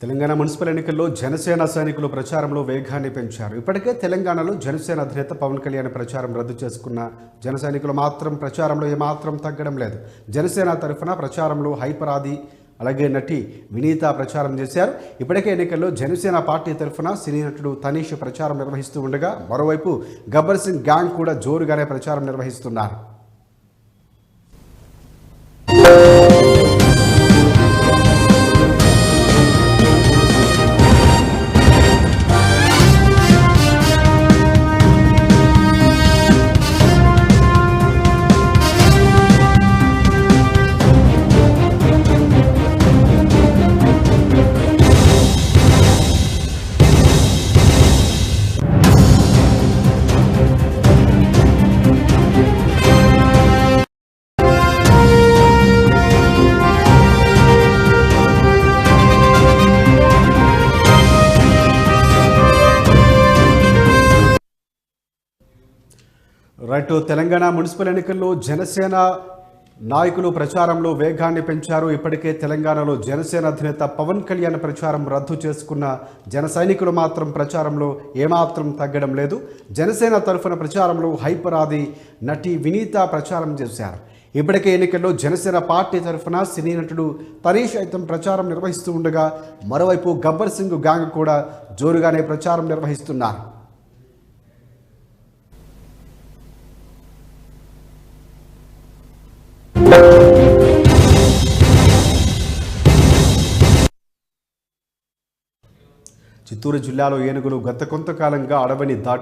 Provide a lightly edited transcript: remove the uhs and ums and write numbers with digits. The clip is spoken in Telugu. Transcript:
తెలంగాణ మున్సిపల్ ఎన్నికల్లో జనసేన సైనికులు ప్రచారంలో వేగాన్ని పెంచారు. ఇప్పటికే తెలంగాణలో జనసేన అధినేత పవన్ కళ్యాణ్ ప్రచారం రద్దు చేసుకున్న జన సైనికులు మాత్రం ప్రచారంలో ఏమాత్రం తగ్గడం లేదు. జనసేన తరఫున ప్రచారంలో హైపరాది అలాగే నటి వినీత ప్రచారం చేశారు. ఇప్పటికే ఎన్నికల్లో జనసేన పార్టీ తరఫున సినీ నటుడు తనీష్ ప్రచారం నిర్వహిస్తూ ఉండగా మరోవైపు గబ్బర్ సింగ్ గ్యాంగ్ కూడా జోరుగానే ప్రచారం నిర్వహిస్తున్నారు. రైట్, తెలంగాణ మున్సిపల్ ఎన్నికల్లో జనసేన నాయకులు ప్రచారంలో వేగాన్ని పెంచారు. ఇప్పటికే తెలంగాణలో జనసేన అధినేత పవన్ కళ్యాణ్ ప్రచారం రద్దు చేసుకున్న జన సైనికులు మాత్రం ప్రచారంలో ఏమాత్రం తగ్గడం లేదు. జనసేన తరఫున ప్రచారంలో హైపరాది నటి వినీత ప్రచారం చేశారు. ఇప్పటికే ఎన్నికల్లో జనసేన పార్టీ తరఫున సినీ నటుడు తనీష్ సైతం ప్రచారం నిర్వహిస్తూ ఉండగా మరోవైపు గబ్బర్ సింగ్ గ్యాంగ్ కూడా జోరుగానే ప్రచారం నిర్వహిస్తున్నారు. చిత్తూరు జిల్లాలో ఏనుగులు గత కొంతకాలంగా అడవిని దాటి